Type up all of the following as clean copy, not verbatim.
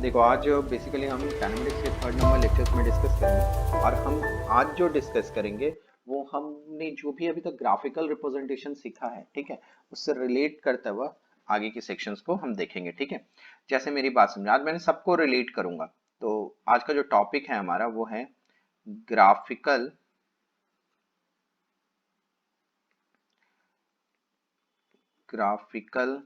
देखो आज बेसिकली हम काइनेमेटिक्स के थर्ड नंबर लेक्चर्स में डिस्कस करेंगे और हम आज जो डिस्कस करेंगे वो हमने जो भी अभी तक ग्राफिकल रिप्रेजेंटेशन सीखा है, ठीक है, उससे रिलेट करता हुआ आगे के सेक्शंस को हम देखेंगे। ठीक है, जैसे मेरी बात समझ, आज मैंने सबको रिलेट करूंगा। तो आज का जो टॉपिक है हमारा वो है graphical graphical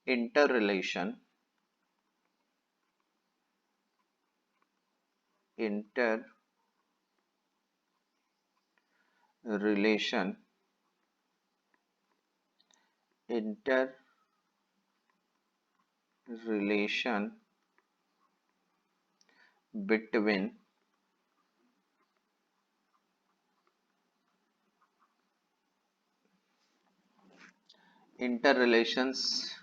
inter relation inter relation between interrelations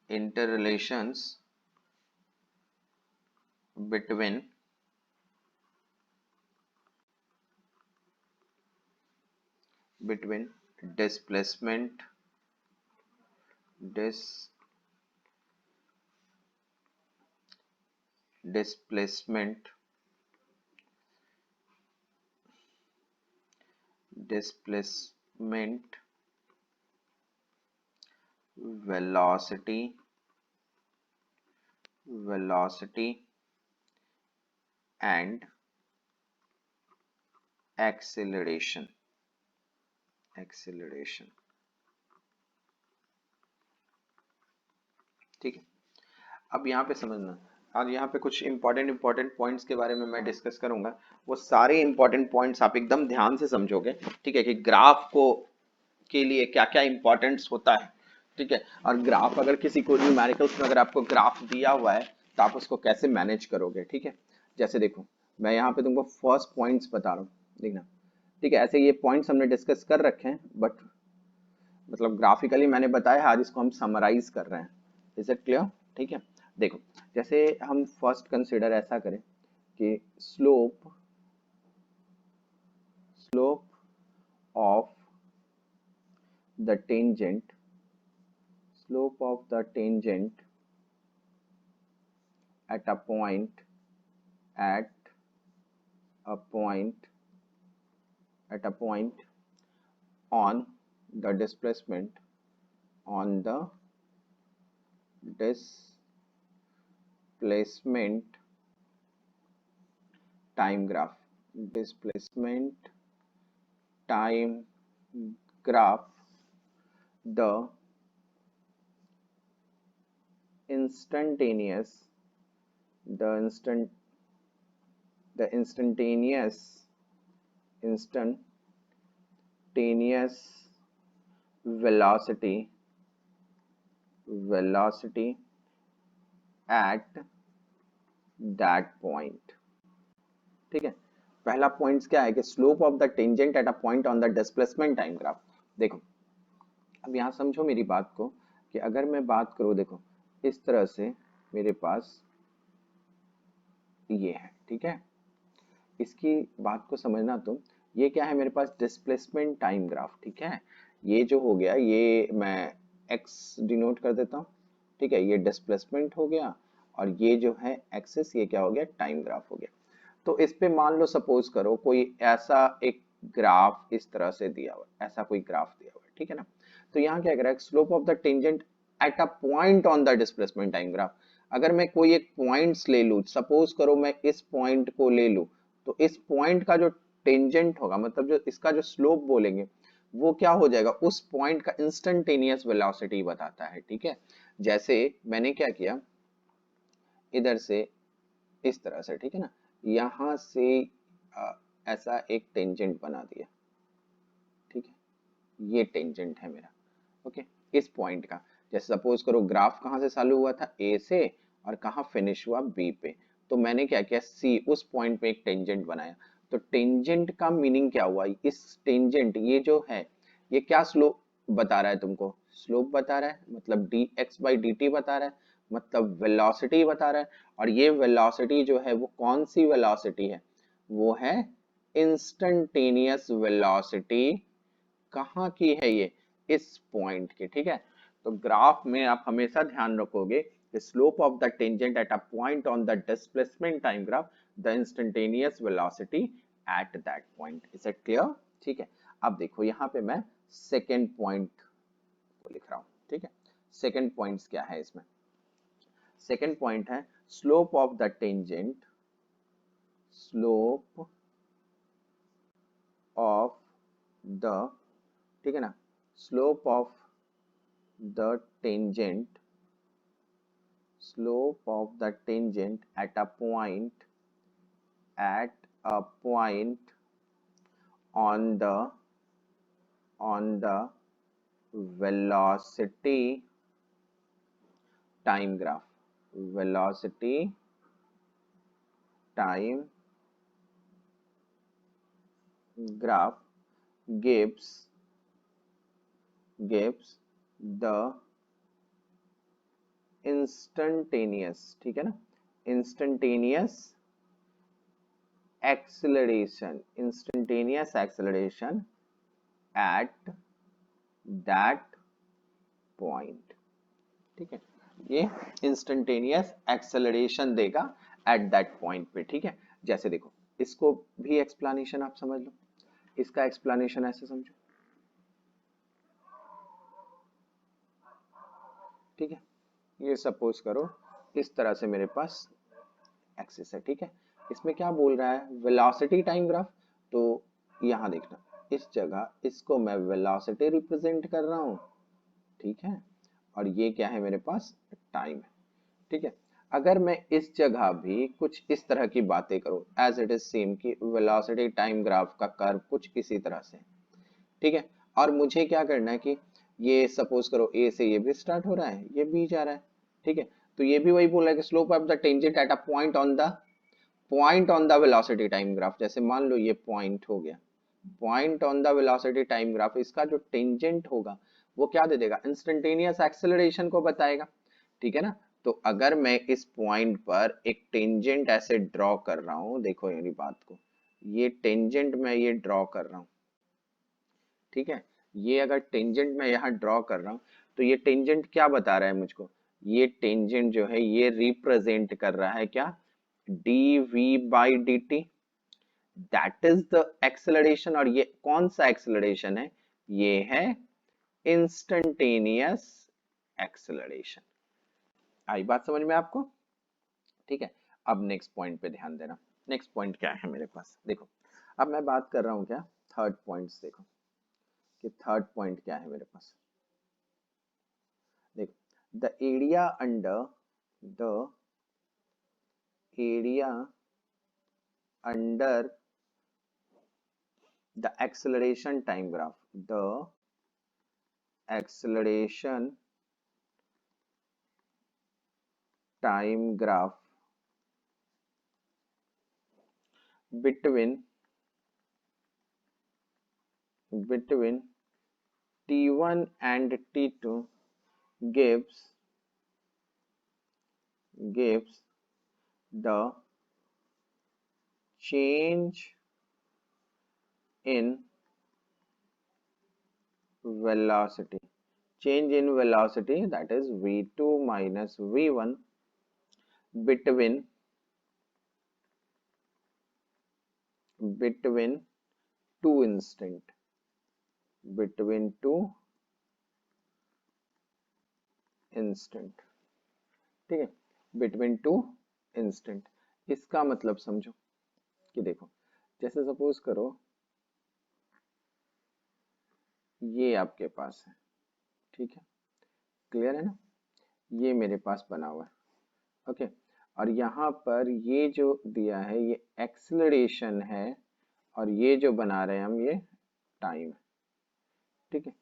interrelations between displacement dis displacement displacement velocity and acceleration। ठीक है, अब यहाँ पे समझना, और यहाँ पे कुछ इंपॉर्टेंट पॉइंट्स के बारे में मैं डिस्कस करूंगा। वो सारे इंपॉर्टेंट पॉइंट्स आप एकदम ध्यान से समझोगे, ठीक है, कि ग्राफ को के लिए क्या क्या इंपॉर्टेंस होता है। ठीक है, और ग्राफ अगर किसी को न्यूमेरिकल्स में अगर आपको ग्राफ दिया हुआ है तो आप उसको कैसे मैनेज करोगे। ठीक है, जैसे देखो मैं यहाँ पे तुमको फर्स्ट पॉइंट्स बता रहा हूँ, देखना। ठीक है, ऐसे ये पॉइंट्स हमने डिस्कस कर रखे हैं, बट मतलब ग्राफिकली मैंने बताया, आज इसको हम समराइज कर रहे हैं। Is it clear? ठीक है, देखो जैसे हम फर्स्ट कंसिडर ऐसा करें कि slope slope of the tangent slope of the tangent at a point at a point at a point on the displacement on the displacement time graph displacement time graph the instantaneous the instant the instantaneous velocity at that point। ठीक है, पहला point क्या है कि slope of the tangent at a point on the displacement time graph. देखो अब यहाँ समझो मेरी बात को, कि अगर मैं बात करूँ, देखो इस तरह से मेरे पास ये है, ठीक है, इसकी बात को समझना तुम। ये क्या है मेरे पास? Displacement time graph. ठीक है, ये जो हो गया ये मैं एक्स डिनोट कर देता हूँ। ठीक है, ये डिस्प्लेसमेंट हो गया, और ये जो है एक्सिस, ये क्या हो गया? टाइम ग्राफ हो गया। तो इस पे मान लो सपोज करो कोई ऐसा एक ग्राफ इस तरह से दिया हुआ है, ऐसा कोई ग्राफ दिया हुआ है, ठीक है ना। तो यहाँ क्या कह रहा है? Slope of the tangent at a point on the displacement time graph. अगर मैं कोई एक पॉइंट्स ले लूं, सपोज करो मैं इस पॉइंट को ले लूं, तो इस पॉइंट का जो टेंजेंट होगा, मतलब जो इसका जो स्लोप बोलेंगे, वो क्या हो जाएगा? उस पॉइंट का इंस्टेंटेनियस वेलोसिटी बताता है। ठीक है, जैसे मैंने क्या किया, इधर से इस तरह से, ठीक है ना, यहां से ऐसा एक टेंजेंट बना दिया। ठीक है, ये टेंजेंट है मेरा, ओके, इस पॉइंट का। जैसे सपोज करो ग्राफ कहां से चालू हुआ था? ए से, और कहां फिनिश हुआ? बी पे। तो मैंने क्या किया? सी, उस पॉइंट पे एक टेंजेंट बनाया। तो टेंजेंट का मीनिंग क्या हुआ? इस टेंजेंट, ये जो है, ये क्या स्लोप बता रहा है तुमको? स्लोप बता रहा है, मतलब D x by D T बता रहा है, मतलब वेलोसिटी बता रहा है। और ये वेलोसिटी जो है वो कौन सी वेलोसिटी है? वो है इंस्टेंटेनियस वेलोसिटी। कहाँ की है ये? इस पॉइंट की। ठीक है, तो ग्राफ में आप हमेशा ध्यान रखोगे कि slope of the tangent at a point on the displacement time graph, the instantaneous velocity at that point. Is it clear? ठीक है। अब देखो यहाँ पे मैं सेकेंड पॉइंट को लिख रहा हूँ। ठीक है, सेकेंड पॉइंट्स क्या है इसमें? सेकेंड पॉइंट है slope of the tangent, slope of the, ठीक है ना, slope of the tangent, slope of the tangent at a point on the velocity time graph, velocity time graph gives the instantaneous, ठीक है ना, instantaneous acceleration at that point। ठीक है, ये instantaneous acceleration देगा एट दैट पॉइंट पे। ठीक है, जैसे देखो इसको भी एक्सप्लेनेशन आप समझ लो, इसका एक्सप्लेनेशन ऐसे समझो। ठीक है, ये सपोज करो इस तरह से मेरे पास एक्सिस है। ठीक है, इसमें क्या बोल रहा है, वेलोसिटी टाइम ग्राफ। तो यहां देखना, इस जगह इसको मैं वेलोसिटी रिप्रेजेंट कर रहा हूं। ठीक है, और ये क्या है मेरे पास, टाइम है। ठीक है, अगर मैं इस जगह भी कुछ इस तरह की बातें करूं एज इट इज सेम कि वेलोसिटी टाइम ग्राफ का कर्व कुछ इसी तरह से, ठीक है, और मुझे क्या करना है कि ये सपोज करो ए से ये भी स्टार्ट हो रहा है, ये बी जा रहा है। ठीक है, तो ये भी वही बोल रहा है कि slope of the tangent at a point on the velocity time graph. जैसे मान लो ये पॉइंट हो गया, point on the velocity time graph, इसका जो टेंजेंट होगा वो क्या दे देगा, इंस्टेंटेनियस एक्सेलरेशन को बताएगा। ठीक है ना, तो अगर मैं इस पॉइंट पर एक टेंजेंट ऐसे ड्रॉ कर रहा हूं, देखो मेरी बात को, ये टेंजेंट मैं ये ड्रॉ कर रहा हूं। ठीक है, ये अगर टेंजेंट मैं यहाँ ड्रॉ कर रहा हूँ तो ये टेंजेंट क्या बता रहा है मुझको, ये टेंजेंट जो है ये रिप्रेजेंट कर रहा है क्या, dv/dt, that is the acceleration. और ये कौन सा एक्सेलरेशन है, ये है इंस्टेंटेनियस एक्सेलरेशन। आई बात समझ में आपको? ठीक है, अब नेक्स्ट पॉइंट पे ध्यान देना। नेक्स्ट पॉइंट क्या है मेरे पास, देखो अब मैं बात कर रहा हूँ क्या, थर्ड पॉइंट्स। देखो कि थर्ड पॉइंट क्या है मेरे पास, देखो the area under the acceleration time graph, the acceleration time graph between T1 and T2 gives the change in velocity, that is v2 minus v1 between two instant, between two instant। ठीक है, between two instant, इसका मतलब समझो कि देखो जैसे suppose करो ये आपके पास है। ठीक है, क्लियर है ना, ये मेरे पास बना हुआ है। ओके, और यहाँ पर ये जो दिया है ये एक्सेलरेशन है, और ये जो बना रहे हैं हम ये टाइम है। ठीक है,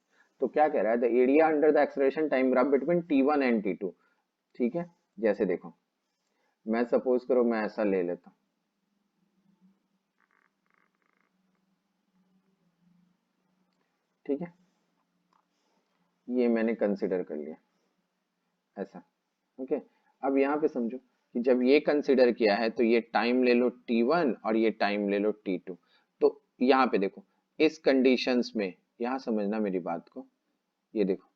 तो क्या कह रहा है, the area under the acceleration time graph between T1 and T2। ठीक है, जैसे देखो मैं सपोज करो मैं ऐसा ले लेता हूं। ठीक है, ये मैंने कंसिडर कर लिया ऐसा। ओके, अब यहाँ पे समझो कि जब ये कंसिडर किया है तो ये टाइम ले लो T1 और ये टाइम ले लो T2। तो यहाँ पे देखो इस कंडीशंस में, यहाँ समझना मेरी बात को, ये देखो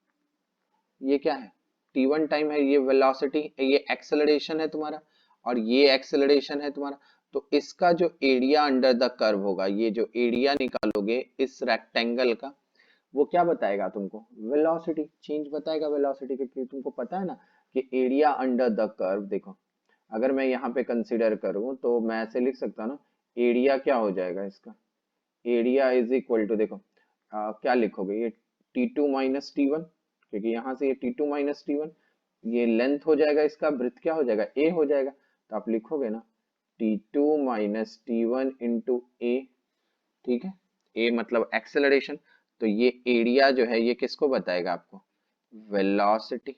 ये क्या है, t1 टाइम है, ये वेलोसिटी, ये एक्सेलरेशन है तुम्हारा, और ये एक्सेलरेशन है तुम्हारा। तो इसका जो एरिया अंडर द कर्व होगा, ये जो एरिया निकालोगे इस रेक्टेंगल का, वो क्या बताएगा तुमको, वेलोसिटी चेंज बताएगा वेलोसिटी, क्योंकि तुमको पता है ना कि एरिया अंडर द कर्व, देखो अगर मैं यहाँ पे कंसीडर करूँ तो मैं ऐसे लिख सकता हूँ ना, एरिया क्या हो जाएगा इसका, एरिया इज इक्वल टू, देखो क्या लिखोगे, ये T2 माइनस टी वन, क्योंकि यहाँ से ये T2 माइनस टी वन, ये लेंथ हो जाएगा इसका, ब्रेथ क्या हो जाएगा, ए हो जाएगा। तो आप लिखोगे ना T2 minus T one into A, ठीक है, ए मतलब एक्सेलरेशन। तो ये एरिया जो है ये किसको बताएगा आपको, वेलोसिटी,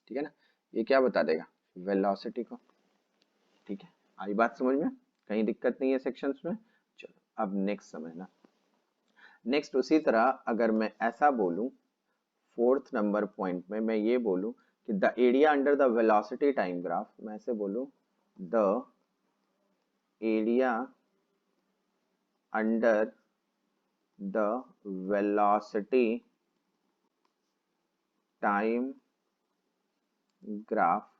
ठीक है ना, ये क्या बता देगा, वेलोसिटी को। ठीक है, आई बात समझ में, कहीं दिक्कत नहीं है सेक्शंस में। चलो अब नेक्स्ट समझना। नेक्स्ट उसी तरह अगर मैं ऐसा बोलूं, फोर्थ नंबर पॉइंट में मैं ये बोलूं कि the area under the velocity time graph, मैं ऐसे बोलूं the area under the velocity time graph,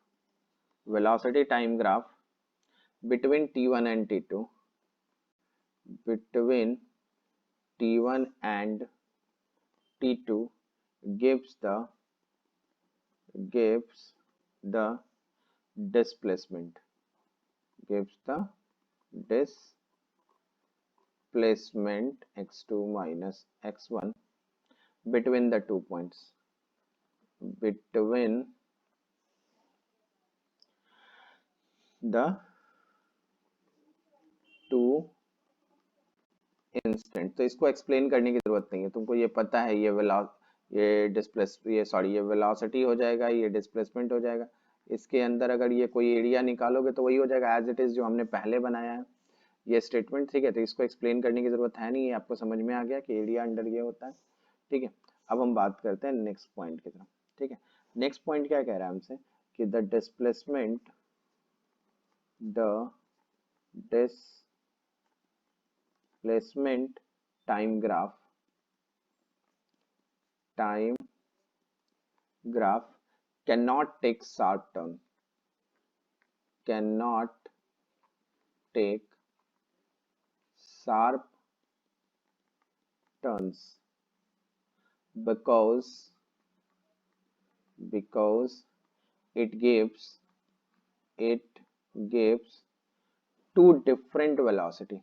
velocity time graph between t1 and t2, between t1 and t2 gives the displacement, gives the displacement x2 minus x1 between the 2 points, between the 2 instant. तो इसको explain करने की जरूरत नहीं है, तुमको ये पता है, ये वेलोसिटी हो जाएगा, ये डिस्प्लेसमेंट हो जाएगा। इसके अंदर अगर ये कोई एरिया निकालोगे तो वही हो जाएगा एज इट इज जो हमने पहले बनाया है ये स्टेटमेंट, ठीक है। तो इसको एक्सप्लेन करने की जरूरत है नहीं, ये आपको समझ में आ गया कि एरिया अंडर ये होता है, ठीक है। अब हम बात करते हैं नेक्स्ट पॉइंट की तरफ, ठीक है। नेक्स्ट पॉइंट क्या कह रहा है हमसे कि the displacement time graph cannot take sharp turn, cannot take sharp turns because it gives two different velocity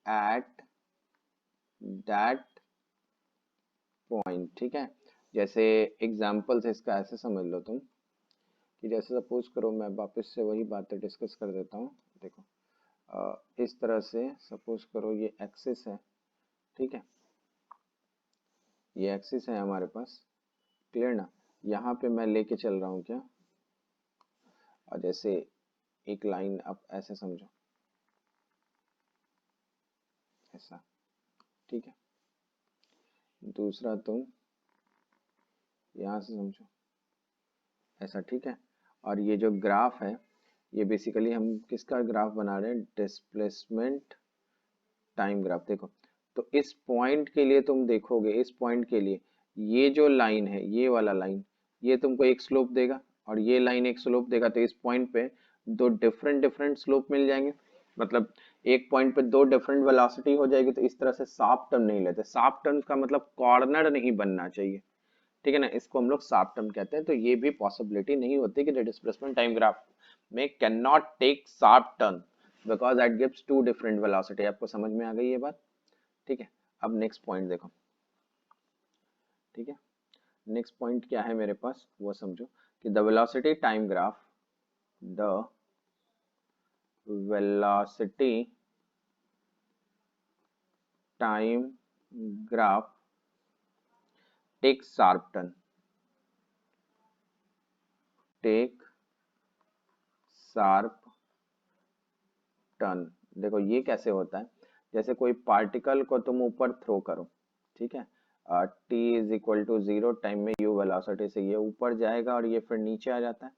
at that point, ठीक है। जैसे एग्जाम्पल से इसका ऐसे समझ लो तुम कि जैसे सपोज करो, मैं वापस से वही बातें डिस्कस कर देता हूँ। देखो इस तरह से सपोज करो ये एक्सिस है, ठीक है, ये एक्सिस है हमारे पास, क्लियर ना। यहाँ पे मैं लेके चल रहा हूँ क्या, और जैसे एक लाइन आप ऐसे समझो, ऐसा, ठीक है। दूसरा तुम यहाँ से समझो ऐसा, ठीक है। और ये जो ग्राफ है ये बेसिकली हम किसका ग्राफ बना रहे हैं, डिस्प्लेसमेंट टाइम ग्राफ। देखो तो इस पॉइंट के लिए तुम देखोगे, इस पॉइंट के लिए ये जो लाइन है, ये वाला लाइन, ये तुमको एक स्लोप देगा और ये लाइन एक स्लोप देगा। तो इस पॉइंट पे दो डिफरेंट स्लोप मिल जाएंगे, मतलब एक पॉइंट पे दो डिफरेंट वेलोसिटी हो जाएगी। तो इस तरह से शार्प टर्न नहीं लेते, शार्प टर्न का मतलब कॉर्नर नहीं बनना चाहिए, ठीक है ना, इसको हम लोग शार्प टर्न कहते हैं। तो ये भी पॉसिबिलिटी नहीं होती कि डिस्प्लेसमेंट टाइम ग्राफ में can not take sharp turn because that gives two different velocity. आपको समझ में आ गई ये बात, ठीक है। अब नेक्स्ट पॉइंट देखो, ठीक है। नेक्स्ट पॉइंट क्या है मेरे पास वो समझो कि the velocity time graph, the velocity time graph take sharp turn, take sharp turn. देखो ये कैसे होता है, जैसे कोई पार्टिकल को तुम ऊपर थ्रो करो, ठीक है, t is equal to 0 time में u वेलोसिटी से ये ऊपर जाएगा और ये फिर नीचे आ जाता है,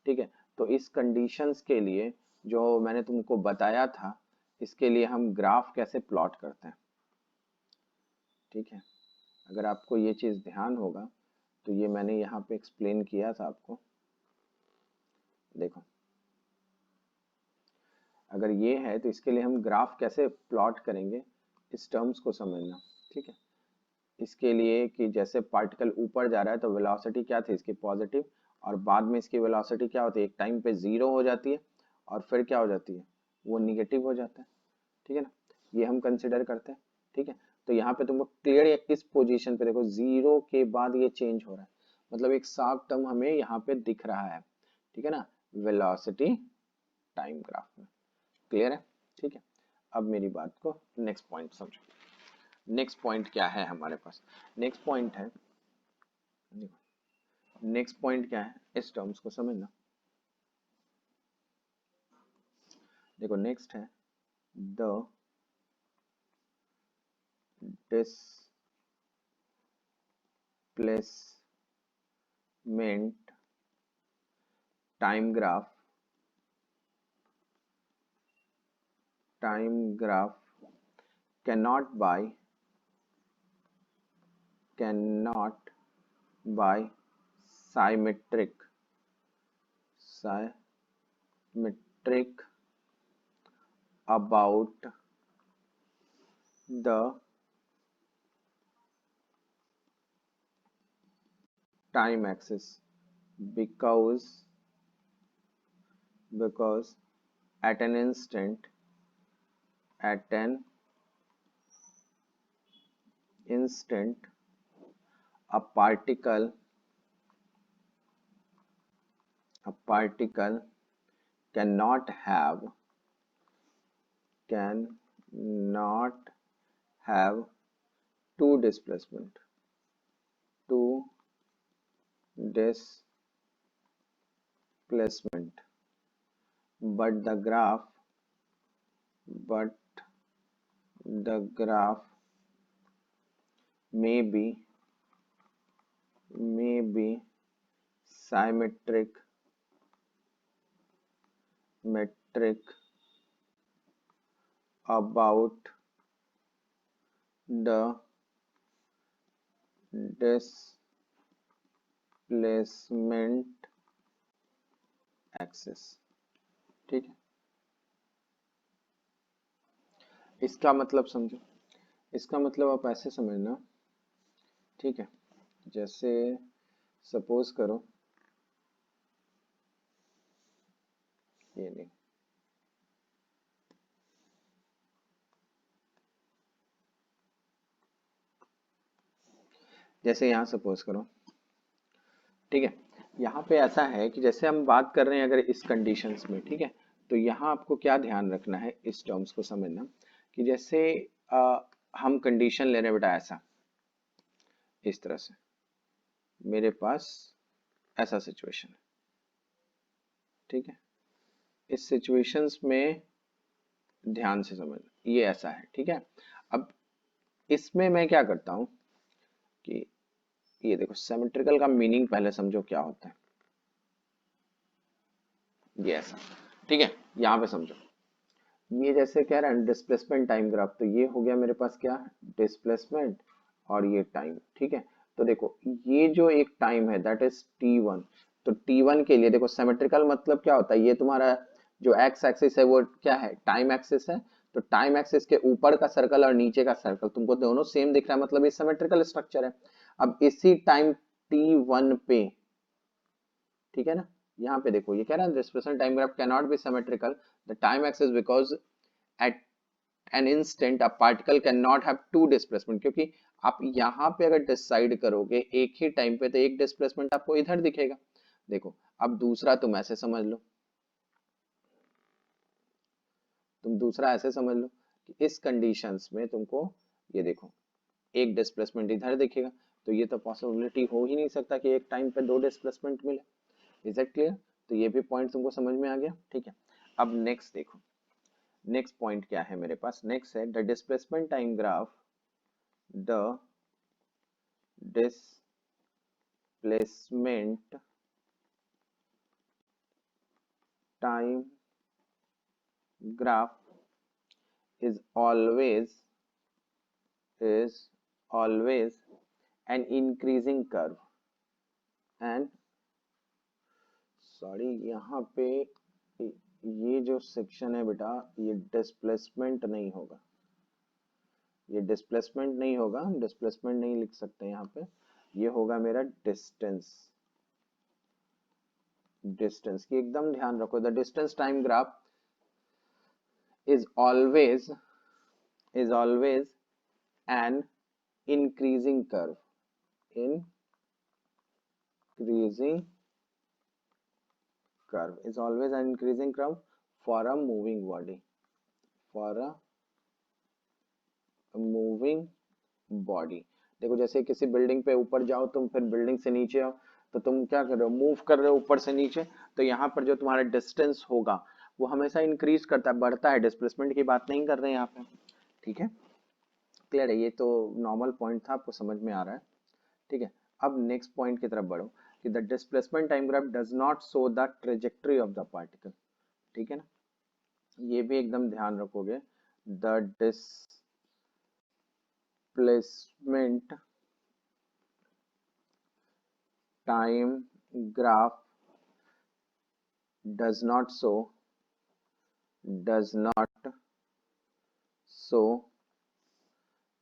ठीक है। तो इस कंडीशंस के लिए जो मैंने तुमको बताया था, इसके लिए हम ग्राफ कैसे प्लॉट करते हैं, ठीक है। अगर आपको ये चीज ध्यान होगा तो ये मैंने यहाँ पे एक्सप्लेन किया था आपको। देखो, अगर ये है तो इसके लिए हम ग्राफ कैसे प्लॉट करेंगे, इस टर्म्स को समझना, ठीक है। इसके लिए कि जैसे पार्टिकल ऊपर जा रहा है तो वेलोसिटी क्या थी इसकी, पॉजिटिव, और बाद में इसकी वेलोसिटी क्या होती है, एक टाइम पे जीरो हो जाती है और फिर क्या हो जाती है, वो निगेटिव हो जाता है, ठीक है ना। ये हम कंसिडर करते हैं, ठीक है। तो यहाँ पे तुमको क्लियर है किस पोजीशन पे, देखो जीरो के बाद ये चेंज हो रहा है, मतलब एक साफ टर्म हमें यहाँ पे दिख रहा है, ठीक है ना, वेलोसिटी टाइम ग्राफ में। क्लियर है, ठीक है। अब मेरी बात को नेक्स्ट पॉइंट समझो। नेक्स्ट पॉइंट क्या है हमारे पास, नेक्स्ट पॉइंट है, नेक्स्ट पॉइंट क्या है, इस टर्म्स को समझना। देखो नेक्स्ट है the displacement time graph cannot by symmetric about the time axis because at an instant a particle cannot have two displacement but but the graph may be symmetric metric about the displacement axis, ठीक है। इसका मतलब समझो, इसका मतलब आप ऐसे समझना, ठीक है। जैसे सपोज करो ये नहीं, जैसे यहाँ सपोज करो, ठीक है। यहाँ पे ऐसा है कि जैसे हम बात कर रहे हैं अगर इस कंडीशंस में, ठीक है, तो यहाँ आपको क्या ध्यान रखना है, इस टर्म्स को समझना कि जैसे हम कंडीशन ले रहे हैं बेटा ऐसा, इस तरह से मेरे पास ऐसा सिचुएशन है, ठीक है। इस सिचुएशंस में ध्यान से समझ, ये ऐसा है, ठीक है। अब इसमें मैं क्या करता हूं कि ये देखो सिमेट्रिकल का मीनिंग पहले समझो क्या होता है, ये ऐसा, ठीक है। यहाँ पे समझो, ये जैसे कह रहा है डिस्प्लेसमेंट टाइम ग्राफ, तो ये हो गया मेरे पास क्या, डिस्प्लेसमेंट और ये टाइम, ठीक है। तो देखो ये जो एक टाइम है दैट इज t1, तो t1 के लिए देखो सिमेट्रिकल मतलब क्या होता है, ये तुम्हारा जो एक्स एक्सिस है वो क्या है, टाइम एक्सिस है, तो टाइम एक्सिस के ऊपर का सर्कल और नीचे का सर्कल तुमको दोनों सेम दिख रहा है, मतलब ये सिमेट्रिकल स्ट्रक्चर है। अब इसी टाइम t1 पे, ठीक है ना, यहाँ पे देखो ये कह रहा है displacement time graph can not be symmetrical the time axis because at an instant a particle can not have two displacement, क्योंकि आप यहाँ पे अगर डिसाइड करोगे एक ही टाइम पे तो एक डिस्प्लेसमेंट आपको इधर दिखेगा। देखो अब दूसरा तुम ऐसे समझ लो, तुम दूसरा ऐसे समझ लो कि इस कंडीशंस में तुमको ये देखो एक डिस्प्लेसमेंट इधर दिखेगा, तो ये तो पॉसिबिलिटी हो ही नहीं सकता कि एक टाइम पे दो डिस्प्लेसमेंट मिले। इज इट क्लियर, तो ये भी पॉइंट तुमको समझ में आ गया, ठीक है। अब नेक्स्ट देखो, नेक्स्ट पॉइंट क्या है मेरे पास, नेक्स्ट है the displacement time graph the displacement time graph is always an increasing curve and sorry यहाँ पे ये जो सेक्शन है बेटा ये डिस्प्लेसमेंट नहीं होगा, ये डिस्प्लेसमेंट नहीं होगा, हम डिस्प्लेसमेंट नहीं लिख सकते यहाँ पे, ये होगा मेरा डिस्टेंस। डिस्टेंस की एकदम ध्यान रखो, the distance time graph is always an increasing curve, increasing curve is always an increasing curve for a moving body, for a moving body। देखो जैसे किसी बिल्डिंग पे ऊपर जाओ तुम, फिर बिल्डिंग से नीचे आओ, तो तुम क्या कर रहे हो, मूव कर रहे हो ऊपर से नीचे, तो यहाँ पर जो तुम्हारा डिस्टेंस होगा वो हमेशा इंक्रीज करता है, बढ़ता है, डिस्प्लेसमेंट की बात नहीं कर रहे हैं यहाँ पे। ठीक है, क्लियर है, ये तो नॉर्मल पॉइंट था, आपको समझ में आ रहा है। ठीक है, अब नेक्स्ट पॉइंट की तरफ बढ़ो कि the displacement time graph does not show the trajectory of the particle. ठीक है ना, ये भी एकदम ध्यान रखोगे, the displacement time graph does not show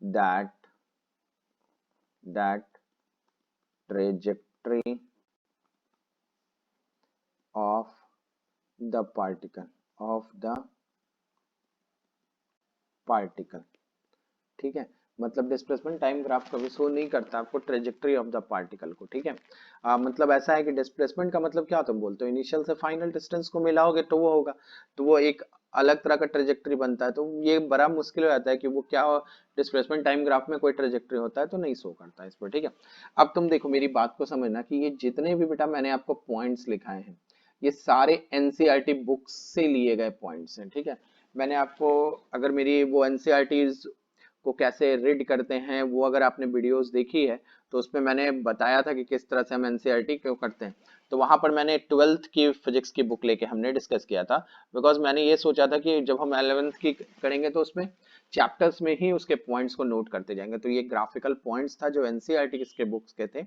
that trajectory of the particle। ठीक है, मतलब डिस्प्लेसमेंट टाइम ग्राफ कभी शो नहीं करता आपको ट्रेजेक्टरी ऑफ द पार्टिकल को। ठीक है, मतलब ऐसा है कि डिस्प्लेसमेंट का मतलब क्या तुम बोलते हो, इनिशियल से फाइनल डिस्टेंस को मिलाओगे तो वो होगा, तो वो एक अलग तरह का ट्रेजेक्टरी बनता है, तो ये बड़ा मुश्किल हो जाता है कि वो क्या डिस्प्लेसमेंट टाइम ग्राफ में कोई ट्रेजेक्टरी होता है तो नहीं शो करता है इस पर। ठीक है, अब तुम देखो मेरी बात को समझना कि ये जितने भी बेटा मैंने आपको पॉइंट्स लिखाए हैं ये सारे एनसीईआरटी बुक्स से लिए गए पॉइंट्स हैं। ठीक है, मैंने आपको अगर मेरी वो एनसीईआरटी को कैसे रीड करते हैं वो अगर आपने वीडियोस देखी है तो उसमें मैंने बताया था कि किस तरह से हम एनसीईआरटी क्यों करते हैं, तो वहां पर मैंने 12th की फिजिक्स की बुक लेके हमने डिस्कस किया था, बिकॉज मैंने ये सोचा था कि जब हम 11th की करेंगे तो उसमें चैप्टर्स में ही उसके पॉइंट्स को नोट करते जाएंगे, तो ये ग्राफिकल पॉइंट्स था जो एनसीईआरटी के बुक्स के थे,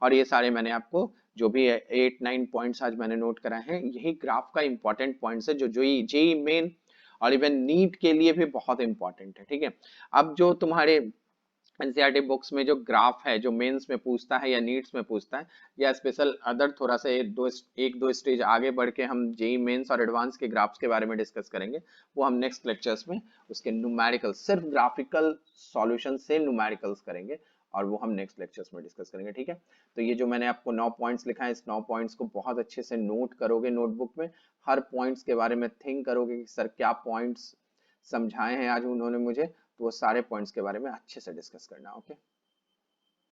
और ये सारे मैंने आपको जो भी 8-9 पॉइंट्स आज मैंने नोट कराए हैं यही ग्राफ का इंपॉर्टेंट पॉइंट्स है जो जेई मेन और इवन नीट के लिए भी बहुत इंपॉर्टेंट है। ठीक है, अब जो तुम्हारे एनसीईआरटी बुक्स में जो ग्राफ है जो मेंस में पूछता है या नीट्स में पूछता है या स्पेशल अदर थोड़ा सा एक दो स्टेज आगे बढ़ के हम जेई मेंस और एडवांस के ग्राफ्स के बारे में डिस्कस करेंगे, वो हम नेक्स्ट लेक्चर्स में उसके न्यूमेरिकल सिर्फ ग्राफिकल सॉल्यूशन से न्यूमेरिकल्स करेंगे और वो हम नेक्स्ट लेक्चर्स में डिस्कस करेंगे। ठीक है, तो ये जो मैंने आपको 9 पॉइंट्स लिखा है इस 9 पॉइंट्स को बहुत अच्छे से नोट करोगे नोटबुक में, हर पॉइंट्स के बारे में थिंक करोगे कि सर क्या पॉइंट्स समझाए हैं आज उन्होंने मुझे, तो वो सारे पॉइंट्स के बारे में अच्छे से डिस्कस करना। ओके।